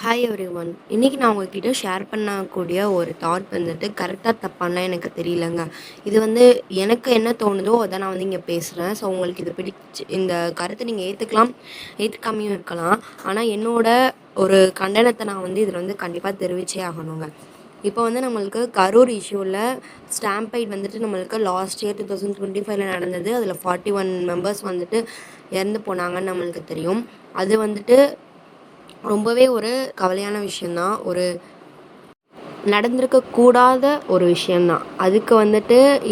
Hi every one. இன்றைக்கி நான் உங்ககிட்ட ஷேர் பண்ணக்கூடிய ஒரு தாட் வந்துட்டு கரெக்டாக தப்பான்னா எனக்கு தெரியலங்க. இது எனக்கு என்ன தோணுதோ அதை நான் இங்கே பேசுகிறேன். ஸோ உங்களுக்கு இது பிடிச்சி இந்த கருத்தை நீங்கள் ஏற்றுக்கலாம், ஏற்றுக்காமையும் இருக்கலாம். ஆனால் என்னோட ஒரு கண்டனத்தை நான் இதில் கண்டிப்பாக தெரிவிச்சே ஆகணுங்க. இப்போ நம்மளுக்கு கரூர் இஷ்யூவில் ஸ்டாம்பைட் நம்மளுக்கு லாஸ்ட் இயர் 2025 நடந்தது. அதில் 41 மெம்பர்ஸ் இறந்து போனாங்கன்னு நம்மளுக்கு தெரியும். அது ரொம்பவே ஒரு கவலையான விஷயந்தான். ஒரு நடந்திருக்கக்கூடாத ஒரு விஷயந்தான். அதுக்கு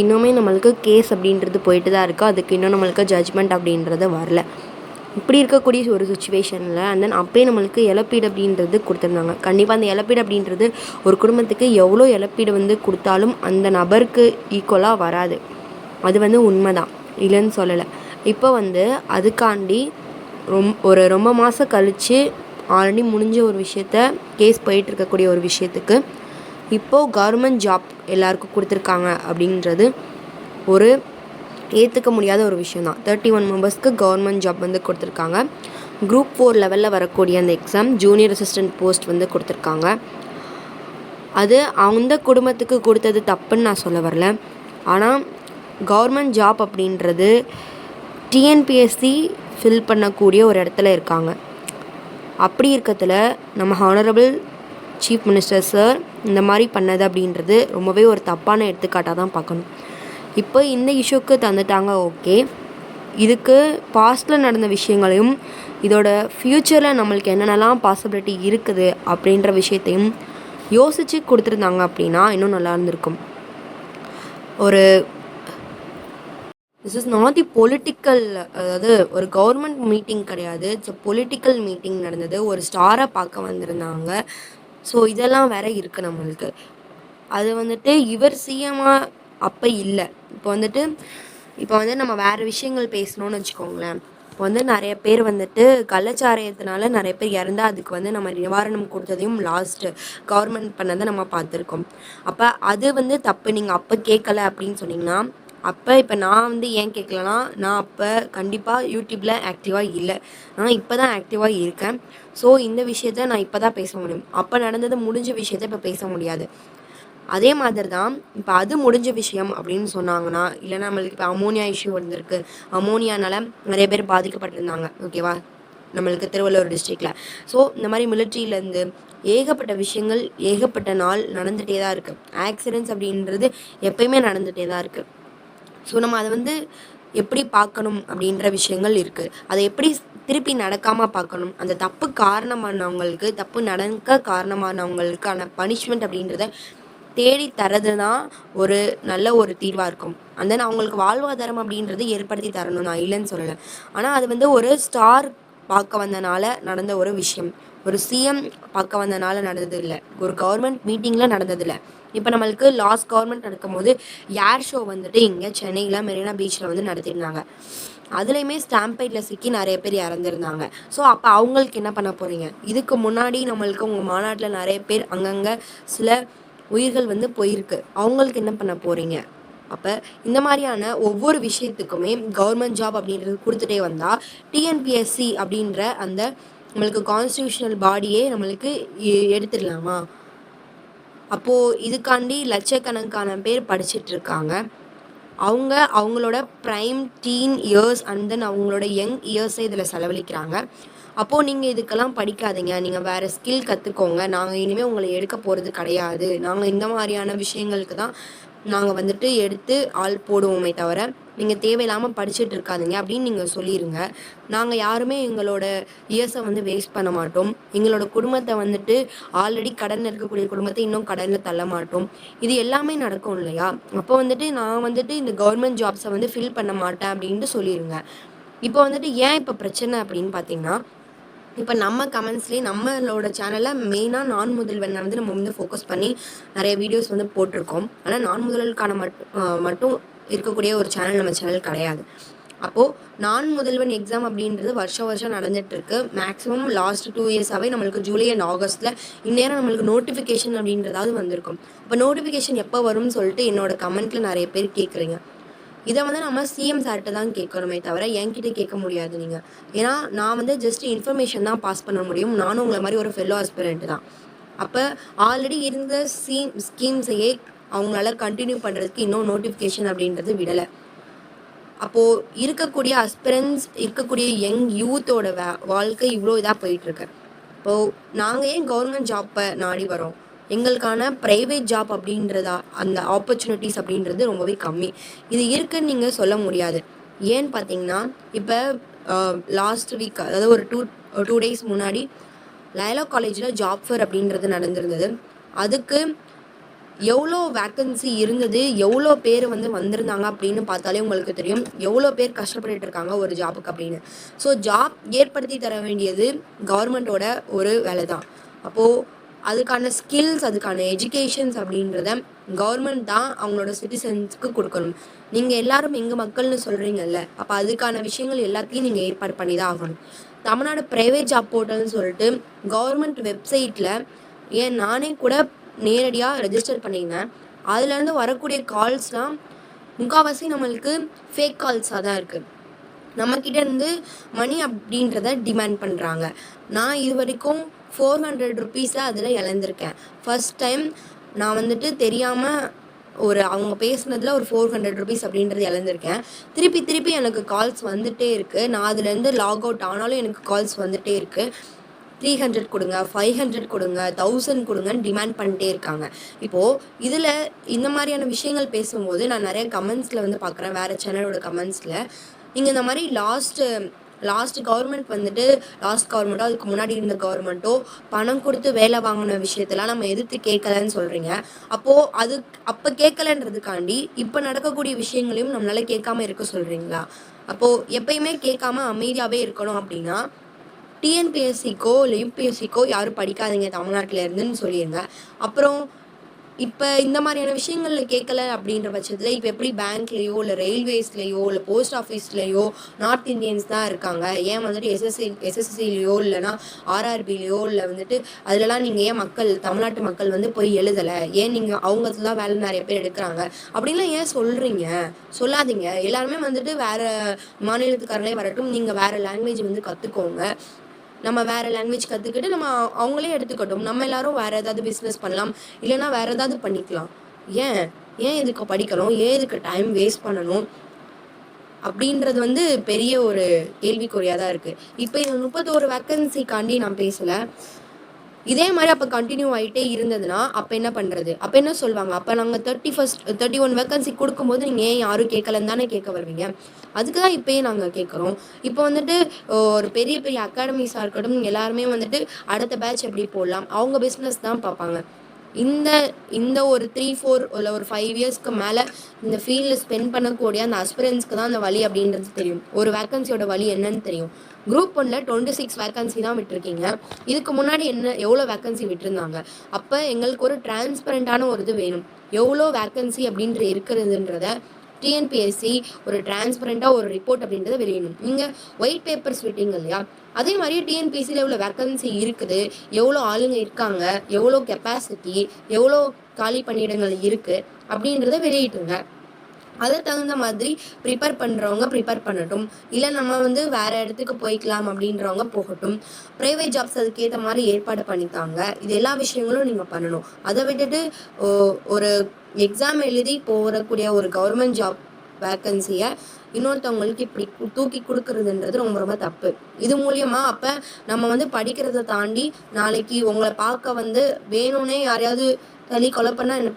இன்னுமே நம்மளுக்கு கேஸ் அப்படின்றது போயிட்டு தான் இருக்குது. அதுக்கு இன்னும் நம்மளுக்கு ஜட்ஜ்மெண்ட் அப்படின்றது வரல. இப்படி இருக்கக்கூடிய ஒரு சுச்சுவேஷனில் தென் அப்போயே நம்மளுக்கு இழப்பீடு அப்படின்றது கொடுத்துருந்தாங்க. கண்டிப்பாக அந்த இழப்பீடு அப்படின்றது ஒரு குடும்பத்துக்கு எவ்வளோ இழப்பீடு கொடுத்தாலும் அந்த நபருக்கு ஈக்குவலாக வராது. அது உண்மை தான், இல்லைன்னு சொல்லலை. இப்போ அதுக்காண்டி ரொம்ப மாதம் கழித்து ஆல்ரெடி முடிஞ்ச ஒரு விஷயத்த கேஸ் போயிட்டுருக்கக்கூடிய ஒரு விஷயத்துக்கு இப்போது கவர்மெண்ட் ஜாப் எல்லாருக்கும் கொடுத்துருக்காங்க அப்படின்றது ஒரு ஏற்றுக்க முடியாத ஒரு விஷயந்தான். 31 மெம்பர்ஸ்க்கு கவர்மெண்ட் ஜாப் கொடுத்துருக்காங்க. குரூப் 4 லெவலில் வரக்கூடிய அந்த எக்ஸாம் ஜூனியர் அசிஸ்டன்ட் போஸ்ட் கொடுத்துருக்காங்க. அது அந்த குடும்பத்துக்கு கொடுத்தது தப்புன்னு நான் சொல்ல வரல. ஆனால் கவர்மெண்ட் ஜாப் அப்படின்றது டிஎன்பிஎஸ்சி ஃபில் பண்ணக்கூடிய ஒரு இடத்துல இருக்காங்க. அப்படி இருக்கிறதுல நம்ம ஹானரபிள் சீஃப் மினிஸ்டர் சார் இந்த மாதிரி பண்ணது அப்படின்றது ரொம்பவே ஒரு தப்பான எடுத்துக்காட்டாக தான் பார்க்கணும். இப்போ இந்த இஷ்யூக்கு தந்துட்டாங்க, ஓகே. இதுக்கு பாஸ்ட்டில் நடந்த விஷயங்களையும் இதோட ஃப்யூச்சரில் நம்மளுக்கு என்னென்னலாம் பாசிபிலிட்டி இருக்குது அப்படின்ற விஷயத்தையும் யோசித்து கொடுத்துருந்தாங்க அப்படின்னா இன்னும் நல்லா இருந்திருக்கும். This is not the political, அதாவது ஒரு கவர்மெண்ட் மீட்டிங் கிடையாது, இட்ஸ் அ பொலிட்டிக்கல் மீட்டிங் நடந்தது. ஒரு ஸ்டாரை பார்க்க வந்திருந்தாங்க. ஸோ இதெல்லாம் வேற இருக்குது நம்மளுக்கு. அது இவர் சிஎம்மாக அப்போ இல்லை. இப்போ நம்ம வேறு விஷயங்கள் பேசணும்னு வச்சுக்கோங்களேன். இப்போ நிறைய பேர் கள்ளச்சாராயத்தினால நிறைய பேர் இறந்தால் அதுக்கு நம்ம நிவாரணம் கொடுத்ததையும் லாஸ்ட்டு கவர்மெண்ட் பண்ணதை நம்ம பார்த்துருக்கோம். அப்போ அது தப்பு. நீங்கள் அப்போ கேட்கல அப்படின்னு சொன்னீங்கன்னா, அப்போ இப்போ நான் ஏன் கேட்கலன்னா, நான் அப்போ கண்டிப்பாக யூடியூப்பில் ஆக்டிவாக இல்லை. நான் இப்போ தான் ஆக்டிவாக இருக்கேன். ஸோ இந்த விஷயத்த நான் இப்போ தான் பேச முடியும். அப்போ நடந்தது முடிஞ்ச விஷயத்த இப்போ பேச முடியாது. அதே மாதிரி தான் இப்போ அது முடிஞ்ச விஷயம் அப்படின்னு சொன்னாங்கன்னா, இல்லைன்னா நம்மளுக்கு இப்போ அமோனியா இஷ்யூ வந்திருக்கு. அமோனியானால நிறைய பேர் பாதிக்கப்பட்டிருந்தாங்க, ஓகேவா, நம்மளுக்கு திருவள்ளூர் டிஸ்ட்ரிக்டில். ஸோ இந்த மாதிரி மிலிட்ரியிலேருந்து ஏகப்பட்ட விஷயங்கள் ஏகப்பட்ட நாள் நடந்துகிட்டே தான் இருக்குது. ஆக்சிடென்ட்ஸ் அப்படின்றது எப்பயுமே நடந்துகிட்டே தான் இருக்குது. ஸோ நம்ம அதை எப்படி பார்க்கணும் அப்படின்ற விஷயங்கள் இருக்குது. அதை எப்படி திருப்பி நடக்காமல் பார்க்கணும், அந்த தப்பு காரணமானவங்களுக்கு, தப்பு நடக்க காரணமானவங்களுக்கான பனிஷ்மெண்ட் அப்படின்றத தேடி தரது தான் ஒரு நல்ல ஒரு தீர்வாக இருக்கும். அந்த அவங்களுக்கு வாழ்வாதாரம் அப்படின்றது ஏற்படுத்தி தரணும், நான் இல்லைன்னு சொல்லலை. ஆனால் அது ஒரு ஸ்டார் பார்க்க வந்தனால நடந்த ஒரு விஷயம், ஒரு சிஎம் பார்க்க வந்தனால நடந்தது இல்லை, ஒரு கவர்மெண்ட் மீட்டிங்கில் நடந்ததில்லை. இப்போ நம்மளுக்கு லாஸ்ட் கவர்மெண்ட் நடக்கும்போது ஏர் ஷோ இங்கே சென்னையில் மெரினா பீச்சில் நடத்திருந்தாங்க. அதுலேயுமே ஸ்டாம்பைட்டில் சிக்கி நிறைய பேர் இறந்துருந்தாங்க. ஸோ அப்போ அவங்களுக்கு என்ன பண்ண போகிறீங்க? இதுக்கு முன்னாடி நம்மளுக்கு உங்கள் மாநாட்டில் நிறைய பேர் அங்கங்கே சில உயிர்கள் போயிருக்கு. அவங்களுக்கு என்ன பண்ண போகிறீங்க? அப்போ இந்த மாதிரியான ஒவ்வொரு விஷயத்துக்குமே கவர்மெண்ட் ஜாப் அப்படின்றது கொடுத்துட்டே வந்தால் டிஎன்பிஎஸ்சி அப்படின்ற அந்த நம்மளுக்கு கான்ஸ்டியூஷனல் பாடியே நம்மளுக்கு எடுத்துடலாமா? அப்போது இதுக்காண்டி லட்சக்கணக்கான பேர் படிச்சிட்ருக்காங்க. அவங்களோட prime teen years and then அவங்களோட யங் இயர்ஸை இதில் செலவழிக்கிறாங்க. அப்போது நீங்கள் இதுக்கெல்லாம் படிக்காதீங்க, நீங்கள் வேறு ஸ்கில் கற்றுக்கோங்க, நாங்கள் இனிமேல் உங்களை எடுக்க போகிறது கிடையாது, நாங்கள் இந்த மாதிரியான விஷயங்களுக்கு தான் நாங்கள் எடுத்து ஆள் போடுவோமே தவிர நீங்கள் தேவையில்லாமல் படிச்சுட்டு இருக்காதீங்க அப்படின்னு நீங்கள் சொல்லிடுங்க. நாங்கள் யாருமே எங்களோட இயர்ஸை வேஸ்ட் பண்ண மாட்டோம். எங்களோட குடும்பத்தை ஆல்ரெடி கடனில் இருக்கக்கூடிய குடும்பத்தை இன்னும் கடனில் தள்ள மாட்டோம். இது எல்லாமே நடக்கும் இல்லையா? அப்போ நான் இந்த கவர்மெண்ட் ஜாப்ஸை ஃபில் பண்ண மாட்டேன் அப்படின்ட்டு சொல்லிடுங்க. இப்போ ஏன் இப்போ பிரச்சனை அப்படின்னு பார்த்தீங்கன்னா, இப்போ நம்ம கமெண்ட்ஸ்லேயே நம்மளோட சேனலில் மெயினாக நான் முதல்வன் நம்ம ஃபோக்கஸ் பண்ணி நிறைய வீடியோஸ் போட்டிருக்கோம். ஆனால் நான் முதல்வனுக்கான மட்டும் இருக்கக்கூடிய ஒரு சேனல் நம்ம சேனல் கிடையாது. அப்போது நான் முதல்வன் எக்ஸாம் அப்படின்றது வருஷம் நடந்துகிட்ருக்கு. மேக்ஸிமம் லாஸ்ட் 2 இயர்ஸாகவே நம்மளுக்கு ஜூலை அண்ட் ஆகஸ்ட்டில் இந்நேரம் நம்மளுக்கு நோட்டிஃபிகேஷன் அப்படின்றதாவது வந்திருக்கும். இப்போ நோட்டிஃபிகேஷன் எப்போ வரும்னு சொல்லிட்டு என்னோடய கமெண்ட்டில் நிறைய பேர் கேட்குறீங்க. இதை வந்து நம்ம சிஎம் சார்கிட்ட தான் கேட்கணுமே தவிர என்கிட்ட கேட்க முடியாது நீங்கள். ஏன்னா நான் வந்து ஜஸ்ட் இன்ஃபர்மேஷன் தான் பாஸ் பண்ண முடியும். நானும் உங்களை மாதிரி ஒரு ஃபெல்லோ ஆஸ்பிரண்ட் தான். அப்போ ஆல்ரெடி இருந்த ஸ்கீம்ஸையே அவங்களால கண்டினியூ பண்ணுறதுக்கு இன்னும் நோட்டிஃபிகேஷன் அப்படின்றது விடலை. அப்போது இருக்கக்கூடிய அஸ்பிரன்ஸ், இருக்கக்கூடிய யங் யூத்தோட வாழ்க்கை இவ்வளோ இதாக போயிட்டுருக்கு. இப்போது நாங்கள் ஏன் கவர்மெண்ட் ஜாப்பை நாடி வரோம்? எங்களுக்கான ப்ரைவேட் ஜாப் அப்படின்றதா அந்த ஆப்பர்ச்சுனிட்டிஸ் அப்படின்றது ரொம்பவே கம்மி. இது இருக்குன்னு நீங்கள் சொல்ல முடியாது. ஏன்னு பார்த்தீங்கன்னா, இப்போ லாஸ்ட் வீக், அதாவது ஒரு 2 days முன்னாடி லயலா காலேஜில் ஜாப் ஃபேர் அப்படின்றது நடந்திருந்தது. அதுக்கு எவ்வளோ வேக்கன்சி இருந்தது, எவ்வளோ பேர் வந்து வந்திருந்தாங்க அப்படின்னு பார்த்தாலே உங்களுக்கு தெரியும் எவ்வளோ பேர் கஷ்டப்பட்டுட்டு இருக்காங்க ஒரு ஜாபுக்கு அப்படின்னு. ஸோ ஜாப் ஏற்படுத்தி தர வேண்டியது கவர்மெண்ட்டோட ஒரு வேலை தான். அப்போது அதுக்கான ஸ்கில்ஸ், அதுக்கான எஜுகேஷன்ஸ் அப்படின்றத கவர்மெண்ட் தான் அவங்களோட சிட்டிசன்ஸ்க்கு கொடுக்கணும். நீங்கள் எல்லாரும் எங்கள் மக்கள்னு சொல்கிறீங்கல்ல, அப்போ அதுக்கான விஷயங்கள் எல்லாத்தையும் நீங்கள் ஏற்பாடு பண்ணி தான் ஆகணும். தமிழ்நாடு ப்ரைவேட் ஜாப் போர்ட்டல்னு சொல்லிட்டு கவர்மெண்ட் வெப்சைட்டில் ஏன் நானே கூட நேரடியாக ரெஜிஸ்டர் பண்ணியிருந்தேன். அதுலேருந்து வரக்கூடிய கால்ஸ்லாம் முக்கால்வாசி நம்மளுக்கு ஃபேக் கால்ஸாக தான் இருக்குது. நம்மக்கிட்ட இருந்து மணி அப்படின்றத டிமாண்ட் பண்ணுறாங்க. நான் இது வரைக்கும் 400 rupees அதில் இழந்திருக்கேன். ஃபர்ஸ்ட் டைம் நான் வந்துட்டு தெரியாமல் அவங்க பேசுனதில் ஒரு 400 rupees அப்படின்றது இழந்திருக்கேன். திருப்பி எனக்கு கால்ஸ் வந்துகிட்டே இருக்குது. நான் அதுலேருந்து லாக் அவுட் ஆனாலும் எனக்கு கால்ஸ் வந்துகிட்டே இருக்குது. 300 கொடுங்க, 500 கொடுங்க, 1000 கொடுங்கன்னு டிமாண்ட் பண்ணிட்டே இருக்காங்க. இப்போது இதில் இந்த மாதிரியான விஷயங்கள் பேசும்போது நான் நிறைய கமெண்ட்ஸில் வந்து பார்க்குறேன், வேறு சேனலோட கமெண்ட்ஸில் நீங்கள் இந்த மாதிரி லாஸ்ட் கவர்மெண்ட் வந்துட்டு லாஸ்ட் கவர்மெண்ட்டோ அதுக்கு முன்னாடி இருந்த கவர்மெண்ட்டோ பணம் கொடுத்து வேலை வாங்கின விஷயத்தெல்லாம் நம்ம எதிர்த்து கேட்கலன்னு சொல்கிறீங்க. அப்போது அப்போ கேட்கலன்றதுக்காண்டி இப்போ நடக்கக்கூடிய விஷயங்களையும் நம்மளால் கேட்காம இருக்க சொல்கிறீங்களா? அப்போது எப்பயுமே கேட்காம அமைதியாகவே இருக்கணும் அப்படின்னா டிஎன்பிஎஸ்சிக்கோ இல்லை யூபிஎஸ்சிக்கோ யாரும் படிக்காதீங்க தமிழ்நாட்டில் இருந்துன்னு சொல்லிடுங்க. அப்புறம் இப்போ இந்த மாதிரியான விஷயங்களில் கேட்கல அப்படின்ற பட்சத்தில் இப்போ எப்படி பேங்க்லேயோ இல்லை ரயில்வேஸ்லேயோ இல்லை போஸ்ட் ஆஃபீஸ்லேயோ நார்த் இந்தியன்ஸ் தான் இருக்காங்க, ஏன் வந்துட்டு எஸ்எஸ்சிலையோ இல்லைனா ஆர்ஆர்பிலையோ இல்லை வந்துட்டு அதிலலாம் நீங்கள் ஏன் தமிழ்நாட்டு மக்கள் வந்து போய் எழுதலை, ஏன் நீங்கள் அவங்கலாம் வேலை நிறைய பேர் எடுக்கிறாங்க அப்படின்லாம் ஏன் சொல்கிறீங்க? சொல்லாதீங்க. எல்லாருமே வந்துட்டு வேறு மாநிலத்துக்காரங்களே வரட்டும், நீங்கள் வேறு லாங்குவேஜ் வந்து கற்றுக்கோங்க. நம்ம வேறு லாங்குவேஜ் கற்றுக்கிட்டு நம்ம அவங்களே எடுத்துக்கட்டும். நம்ம எல்லாரும் வேறு ஏதாவது பிஸ்னஸ் பண்ணலாம், இல்லைனா வேறு ஏதாவது பண்ணிக்கலாம். ஏன் இதுக்கு படிக்கணும்? ஏன் இதுக்கு டைம் வேஸ்ட் பண்ணணும்? அப்படின்றது வந்து பெரிய ஒரு கேள்விக்குறியாக தான் இருக்குது. இப்போ இந்த 31 வேக்கன்சிக்காண்டி நான் பேசலை. இதே மாதிரி அப்போ கண்டினியூ ஆகிட்டே இருந்ததுன்னா அப்போ என்ன பண்ணுறது? அப்போ என்ன சொல்லுவாங்க? அப்போ நாங்கள் 31 வேக்கன்சி கொடுக்கும்போது நீங்கள் ஏன் யாரும் கேட்கலன்னு தானே கேட்க வருவீங்க. அதுக்கு தான் இப்போயே நாங்கள் கேட்குறோம். இப்போ வந்துட்டு ஒரு பெரிய பெரிய அகாடமிஸாக இருக்கட்டும், எல்லாருமே வந்துட்டு அடுத்த பேட்ச் எப்படி போடலாம், அவங்க பிஸ்னஸ் தான் பார்ப்பாங்க. இந்த ஒரு 3-4 இல்லை ஒரு 5 இயர்ஸ்க்கு மேலே இந்த ஃபீல்டில் ஸ்பெண்ட் பண்ணக்கூடிய அந்த அஸ்பிரன்ஸ்க்கு தான் அந்த வழி அப்படின்றது தெரியும். ஒரு வேக்கன்சியோட வழி என்னன்னு தெரியும். குரூப் 1ல் 26 வேக்கன்சி தான் விட்டுருக்கீங்க. இதுக்கு முன்னாடி எவ்வளோ வேக்கன்சி விட்டுருந்தாங்க? அப்போ எங்களுக்கு ஒரு டிரான்ஸ்பரண்டான ஒரு இது வேணும். எவ்வளோ வேக்கன்சி அப்படின்ற இருக்கிறதுன்றத டிஎன்பிஎஸ்சி ஒரு டிரான்ஸ்பரண்டாக ஒரு ரிப்போர்ட் அப்படின்றத வெளியிடணும். நீங்கள் ஒயிட் பேப்பர்ஸ் விட்டீங்க இல்லையா, அதே மாதிரியே டிஎன்பிஎஸ்சியில் எவ்வளோ வேக்கன்சி இருக்குது, எவ்வளோ ஆளுங்க இருக்காங்க, எவ்வளோ கெப்பாசிட்டி, எவ்வளோ காலி பணியிடங்கள் இருக்குது அப்படின்றத வெளியிட்டுருங்க. அதை தகுந்த மாதிரி ப்ரிப்பேர் பண்ணுறவங்க ப்ரிப்பேர் பண்ணட்டும், இல்லை நம்ம வந்து வேறு இடத்துக்கு போய்க்கலாம் அப்படின்றவங்க போகட்டும். ப்ரைவேட் ஜாப்ஸ் அதுக்கேற்ற மாதிரி ஏற்பாடு பண்ணித்தாங்க. இது எல்லா விஷயங்களும் நீங்கள் பண்ணணும். அதை விட்டுட்டு ஒரு எக்ஸாம் எழுதி போகக்கூடிய ஒரு கவர்மெண்ட் ஜாப் வேக்கன்சியை இன்னொருத்தவங்களுக்கு இப்படி தூக்கி கொடுக்குறதுன்றது ரொம்ப ரொம்ப தப்பு. இது மூலியமாக அப்போ நம்ம வந்து படிக்கிறத தாண்டி நாளைக்கு உங்களை பார்க்க வந்து வேணும்னே யாரையாவது தள்ளி கொலை பண்ணால் என்ன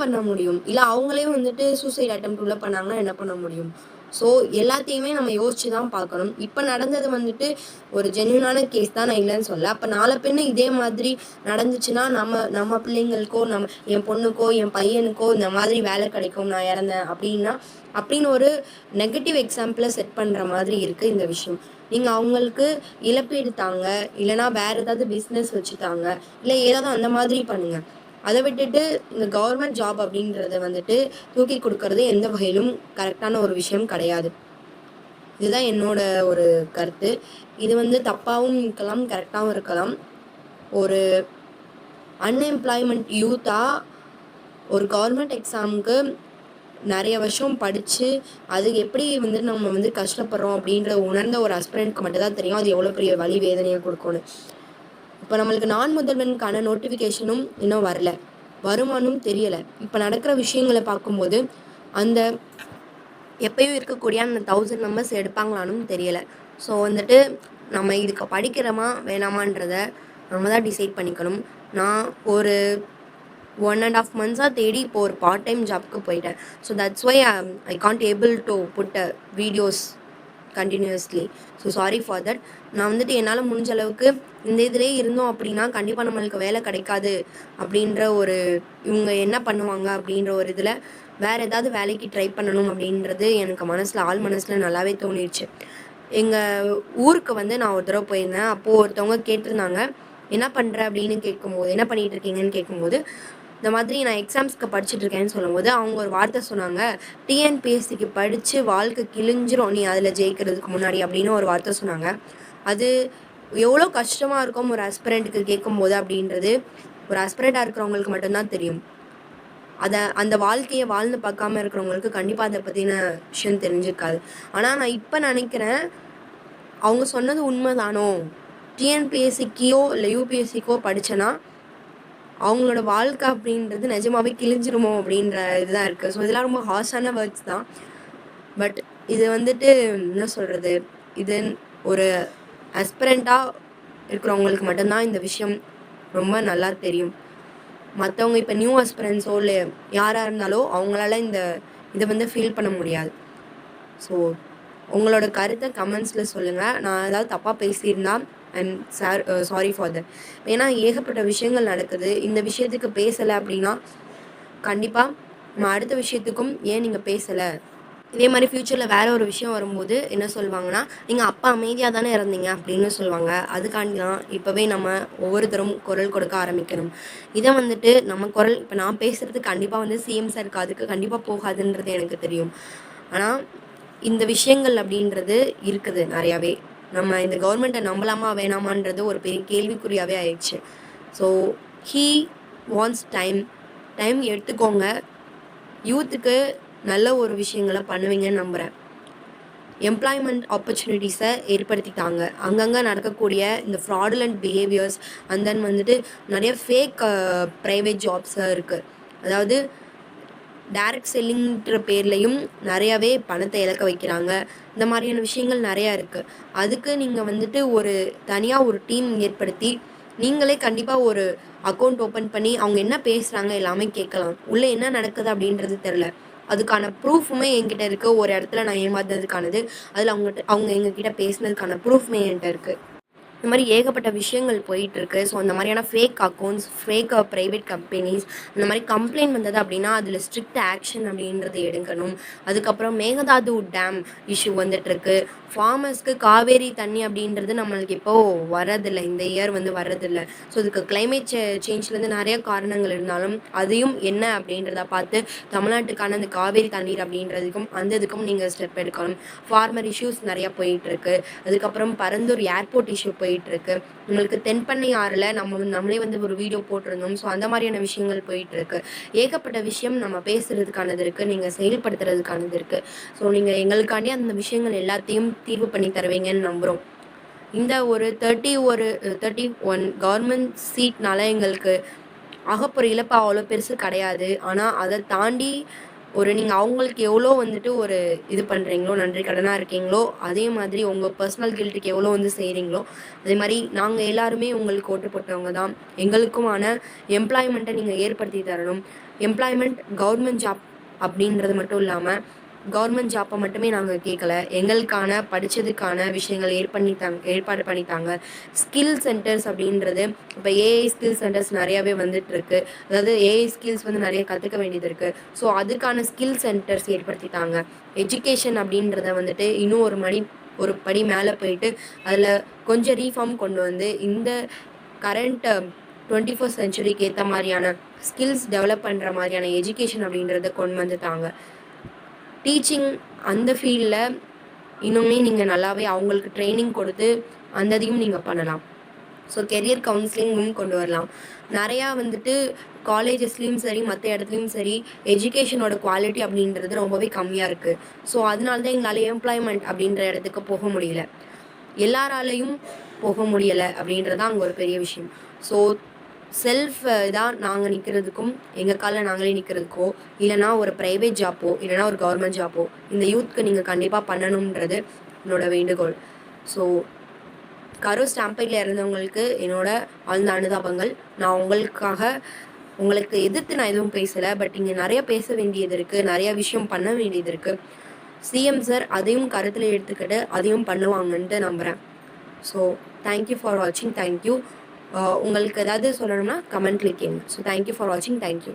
பண்ண முடியும்? இல்லை அவங்களே வந்துட்டு சூசைட் அட்டெம்ப்ட் உள்ள பண்ணாங்கன்னா என்ன பண்ண முடியும்? ஸோ எல்லாத்தையுமே நம்ம யோசிச்சு தான் பார்க்கணும். இப்போ நடந்தது வந்துட்டு ஒரு ஜென்யூனான கேஸ் தான், நான் இல்லைன்னு சொல்ல. அப்போ நாளை பின்ன இதே மாதிரி நடந்துச்சுன்னா நம்ம பிள்ளைங்களுக்கோ என் பொண்ணுக்கோ என் பையனுக்கோ இந்த மாதிரி வேலை கிடைக்கும், நான் இறந்தேன் அப்படின்னு ஒரு நெகட்டிவ் எக்ஸாம்பிளை செட் பண்ணுற மாதிரி இருக்குது இந்த விஷயம். நீங்கள் அவங்களுக்கு இழப்பீடு தாங்க, இல்லைனா வேறு ஏதாவது பிஸ்னஸ் வச்சுட்டாங்க, இல்லை ஏதாவது அந்த மாதிரி பண்ணுங்கள். அதை விட்டுட்டு இந்த கவர்மெண்ட் ஜாப் அப்படின்றத வந்துட்டு தூக்கி கொடுக்கறது எந்த வகையிலும் கரெக்டான ஒரு விஷயம் கிடையாது. இதுதான் என்னோட ஒரு கருத்து. இது வந்து தப்பாகவும் இருக்கலாம், கரெக்டாகவும் இருக்கலாம். ஒரு அன்எம்ப்ளாய்மெண்ட் யூத்தாக ஒரு கவர்மெண்ட் எக்ஸாமுக்கு நிறைய வருஷம் படித்து அது எப்படி வந்து நம்ம வந்து கஷ்டப்படுறோம் அப்படின்ற உணர்ந்த ஒரு ஆஸ்பிரண்ட்க்கு மட்டும் தான் தெரியும் அது எவ்வளோ பெரிய வலி வேதனையை கொடுக்கணும். இப்போ நம்மளுக்கு நான் முதல்வனுக்கான நோட்டிஃபிகேஷனும் இன்னும் வரல, வருமானும் தெரியலை. இப்போ நடக்கிற விஷயங்களை பார்க்கும்போது அந்த எப்பயும் இருக்கக்கூடிய அந்த 1000 மெம்பர்ஸ் எடுப்பாங்களானும் தெரியலை. ஸோ வந்துட்டு நம்ம இதுக்கு படிக்கிறோமா வேணாமான்றத நம்ம தான் டிசைட் பண்ணிக்கணும். நான் ஒரு 1.5 months தேடி இப்போ ஒரு பார்ட் டைம் ஜாப்க்கு போயிட்டேன். So that's why I can't able to put videos continuously. So sorry for that. நான் வந்துட்டு என்னால் முடிஞ்ச அளவுக்கு இந்த இதிலே இருந்தோம் அப்படின்னா கண்டிப்பாக நம்மளுக்கு வேலை கிடைக்காது அப்படின்ற ஒரு இவங்க என்ன பண்ணுவாங்க அப்படின்ற ஒரு இதில் வேறு ஏதாவது வேலைக்கு ட்ரை பண்ணணும் அப்படின்றது எனக்கு மனசில் ஆள் மனசில் நல்லாவே தோணிடுச்சு. எங்கள் ஊருக்கு வந்து நான் ஒரு தடவை போயிருந்தேன். அப்போது ஒருத்தவங்க கேட்டிருந்தாங்க, என்ன பண்ணுற அப்படின்னு கேட்கும்போது, என்ன பண்ணிகிட்டு இருக்கீங்கன்னு கேட்கும்போது, இந்த மாதிரி நான் எக்ஸாம்ஸ்க்கு படிச்சுட்டு இருக்கேன்னு சொல்லும்போது அவங்க ஒரு வார்த்தை சொன்னாங்க, டிஎன்பிஎஸ்சிக்கு படித்து வாழ்க்கை கிழிஞ்சிரும் நீ அதில் ஜெயிக்கிறதுக்கு முன்னாடி அப்படின்னு ஒரு வார்த்தை சொன்னாங்க. அது எவ்வளோ கஷ்டமாக இருக்கும் ஒரு ஆஸ்பிரண்ட்டுக்கு கேட்கும்போது அப்படின்றது ஒரு ஆஸ்பிரண்ட்டாக இருக்கிறவங்களுக்கு மட்டும்தான் தெரியும். அந்த வாழ்க்கையை வாழ்ந்து பார்க்காம இருக்கிறவங்களுக்கு கண்டிப்பாக அதை பற்றின விஷயம் தெரிஞ்சிருக்காது. ஆனால் நான் இப்போ நினைக்கிறேன், அவங்க சொன்னது உண்மைதானோ, டிஎன்பிஎஸ்சிக்கோ இல்லை யூபிஎஸ்சிக்கோ படித்தேன்னா அவங்களோட வாழ்க்கை அப்படின்றது நிஜமாவே கிழிஞ்சிருமோ அப்படின்ற இதுதான் இருக்குது. ஸோ இதெல்லாம் ரொம்ப ஹார்ஷான வேர்ட்ஸ் தான். பட் இது வந்துட்டு என்ன சொல்கிறது, இது ஒரு ஆஸ்பிரண்ட்டாக இருக்கிறவங்களுக்கு மட்டும்தான் இந்த விஷயம் ரொம்ப நல்லா தெரியும். மற்றவங்க இப்போ நியூ ஆஸ்பிரண்ட்ஸோ இல்லை யாராக இருந்தாலோ அவங்களால இதை வந்து ஃபீல் பண்ண முடியாது. ஸோ உங்களோட கருத்தை கமெண்ட்ஸில் சொல்லுங்கள். நான் ஏதாவது தப்பாக பேசியிருந்தா ஐம் சாரி ஃபார் தட். ஏன்னா ஏகப்பட்ட விஷயங்கள் நடக்குது. இந்த விஷயத்துக்கு பேசலை அப்படின்னா கண்டிப்பாக நம்ம அடுத்த விஷயத்துக்கும் ஏன் நீங்கள் பேசலை, இதே மாதிரி ஃப்யூச்சரில் வேறு ஒரு விஷயம் வரும்போது என்ன சொல்லுவாங்கன்னா, நீங்கள் அப்பா அமைதியாக தானே இருந்தீங்க அப்படின்னு சொல்லுவாங்க. அதுக்காண்டி தான் இப்போவே நம்ம ஒவ்வொருத்தரும் குரல் கொடுக்க ஆரம்பிக்கணும். இதை வந்துட்டு நம்ம குரல் இப்போ நான் பேசுகிறது கண்டிப்பாக வந்து சிஎம் சார் காதுக்கு கண்டிப்பாக போகாதுன்றது எனக்கு தெரியும். ஆனால் இந்த விஷயங்கள் அப்படின்றது இருக்குது நிறையாவே. நம்ம இந்த கவர்மெண்ட்டை நம்பலாமா வேணாமான்றது ஒரு பெரிய கேள்விக்குறியாகவே ஆயிடுச்சு. ஸோ ஹீ வாண்ட்ஸ் டைம் எடுத்துக்கோங்க. யூத்துக்கு நல்ல ஒரு விஷயங்களை பண்ணுவீங்கன்னு நம்புகிறேன். எம்ப்ளாய்மெண்ட் ஆப்பர்ச்சுனிட்டிஸை ஏற்படுத்திட்டாங்க. அங்கங்கே நடக்கக்கூடிய இந்த ஃப்ராடுலண்ட் பிஹேவியர்ஸ் அண்ட் தென் வந்துட்டு நிறைய ஃபேக் ப்ரைவேட் ஜாப்ஸாக இருக்குது. அதாவது டைரக்ட் செல்லிங்கிற பேர்லையும் நிறையாவே பணத்தை இழக்க வைக்கிறாங்க. இந்த மாதிரியான விஷயங்கள் நிறையா இருக்குது. அதுக்கு நீங்கள் வந்துட்டு ஒரு தனியாக ஒரு டீம் ஏற்படுத்தி நீங்களே கண்டிப்பாக ஒரு அக்கௌண்ட் ஓப்பன் பண்ணி அவங்க என்ன பேசுகிறாங்க எல்லாமே கேட்கலாம். உள்ளே என்ன நடக்குது அப்படின்றது தெரில. அதுக்கான ப்ரூஃபுமே என்கிட்ட இருக்குது. ஒரு இடத்துல நான் ஏமாந்ததுக்கானது, அதில் அவங்க எங்ககிட்ட பேசினதுக்கான ப்ரூஃப்மே என்கிட்ட இருக்குது. இந்த மாதிரி ஏகப்பட்ட விஷயங்கள் போயிட்டுருக்கு. ஸோ அந்த மாதிரியான fake accounts, fake private companies இந்த மாதிரி கம்ப்ளைண்ட் வந்தது அப்படின்னா அதில் ஸ்ட்ரிக்ட் ஆக்ஷன் அப்படின்றது எடுக்கணும். அதுக்கப்புறம் மேகதாது டேம் இஷ்யூ வந்துட்டுருக்கு. ஃபார்மர்ஸ்க்கு காவேரி தண்ணி அப்படின்றது நம்மளுக்கு இப்போது வரதில்லை, இந்த இயர் வந்து வரதில்லை. ஸோ இதுக்கு கிளைமேட் சேஞ்ச்லேருந்து நிறைய காரணங்கள் இருந்தாலும் அதையும் என்ன அப்படின்றத பார்த்து தமிழ்நாட்டுக்கான அந்த காவேரி தண்ணீர் அப்படின்றதுக்கும் அந்த இதுக்கும் நீங்கள் ஸ்டெப் எடுக்கணும். ஃபார்மர் இஷ்யூஸ் நிறையா போயிட்டுருக்கு. அதுக்கப்புறம் பரந்தூர் ஏர்போர்ட் இஷ்யூ போயிட்டுருக்கு. உங்களுக்கு தென்பண்ணை ஆறில் நம்மளே வந்து ஒரு வீடியோ போட்டிருந்தோம். ஸோ அந்த மாதிரியான விஷயங்கள் போயிட்டுருக்கு. ஏகப்பட்ட விஷயம் நம்ம பேசுகிறதுக்கானது இருக்குது, நீங்கள் செயல்படுத்துறதுக்கானது இருக்குது. ஸோ நீங்கள் எங்களுக்காண்டி அந்த விஷயங்கள் எல்லாத்தையும் தீர்வு பண்ணி தருவீங்கன்னு நம்புகிறோம். இந்த ஒரு 31 கவர்மெண்ட் சீட்னால எங்களுக்கு ஆகப்போகிற இழப்பு அவ்வளோ பெருசு கிடையாது. ஆனால் அதை தாண்டி நீங்கள் அவங்களுக்கு எவ்வளோ வந்துட்டு ஒரு இது பண்ணுறீங்களோ, நன்றி கடனாக இருக்கீங்களோ, அதே மாதிரி உங்கள் பர்சனல் கில்ட்டுக்கு எவ்வளோ வந்து செய்கிறீங்களோ, அதே மாதிரி நாங்கள் எல்லாருமே உங்களுக்கு ஓட்டு போட்டவங்க தான். எங்களுக்குமான எம்ப்ளாய்மெண்ட்டை நீங்கள் ஏற்படுத்தி தரணும். எம்ப்ளாய்மெண்ட் கவர்மெண்ட் ஜாப் அப்படின்றது மட்டும் இல்லாமல் கவர்மெண்ட் ஜாப்பை மட்டுமே நாங்கள் கேட்கல, எங்களுக்கான படித்ததுக்கான விஷயங்கள் ஏற்பாடு பண்ணித்தாங்க. ஸ்கில் சென்டர்ஸ் அப்படின்றது இப்போ ஏஐ ஸ்கில் சென்டர்ஸ் நிறையாவே வந்துட்டுருக்கு. அதாவது ஏஐ ஸ்கில்ஸ் வந்து நிறைய கற்றுக்க வேண்டியது இருக்குது. ஸோ அதுக்கான ஸ்கில் சென்டர்ஸ் ஏற்படுத்தித்தாங்க. எஜுகேஷன் அப்படின்றத வந்துட்டு இன்னும் ஒரு படி மேலே போயிட்டு அதில் கொஞ்சம் ரீஃபார்ம் கொண்டு வந்து இந்த கரண்ட் 21st செஞ்சுரிக்கு ஏற்ற மாதிரியான ஸ்கில்ஸ் டெவலப் பண்ணுற மாதிரியான எஜுகேஷன் அப்படின்றத கொண்டு வந்துட்டாங்க. டீச்சிங் அந்த ஃபீல்டில் இன்னுமே நீங்கள் நல்லாவே அவங்களுக்கு ட்ரைனிங் கொடுத்து அந்த இதையும் நீங்கள் பண்ணலாம். ஸோ கெரியர் கவுன்சிலிங்கும் கொண்டு வரலாம். நிறையா வந்துட்டு காலேஜஸ்லேயும் சரி, மற்ற இடத்துலையும் சரி, எஜுகேஷனோட குவாலிட்டி அப்படின்றது ரொம்பவே கம்மியாக இருக்குது. ஸோ அதனால தான் எங்களால் எம்ப்ளாய்மெண்ட் அப்படின்ற இடத்துக்கு போக முடியல. எல்லாராலையும் போக முடியலை அப்படின்றது அங்கே ஒரு பெரிய விஷயம். ஸோ செல்ஃப் இதாக நாங்கள் நிற்கிறதுக்கும், எங்கள் காலில் நாங்களே நிற்கிறதுக்கோ, இல்லைனா ஒரு ப்ரைவேட் ஜாப்போ, இல்லைனா ஒரு கவர்மெண்ட் ஜாப்போ இந்த யூத்க்கு நீங்கள் கண்டிப்பாக பண்ணணுன்றது என்னோட வேண்டுகோள். ஸோ கரூர் ஸ்டாம்பேடில் இறந்தவங்களுக்கு என்னோட ஆழ்ந்த அனுதாபங்கள். நான் உங்களுக்கு எதிர்த்து நான் எதுவும் பேசலை. பட் இங்கே நிறைய பேச வேண்டியது இருக்குது, நிறைய விஷயம் பண்ண வேண்டியது இருக்குது. சிஎம் சார் அதையும் கருத்தில் எடுத்துக்கிட்டு அதையும் பண்ணுவாங்கன்ட்டு நம்புகிறேன். ஸோ தேங்க்யூ ஃபார் வாட்சிங். தேங்க்யூ. உங்களுக்கு ஏதாவது சொல்லணும்னா கமெண்ட்ல கேளுங்க. ஸோ தேங்க்யூ ஃபார் வாட்சிங். தேங்க்யூ.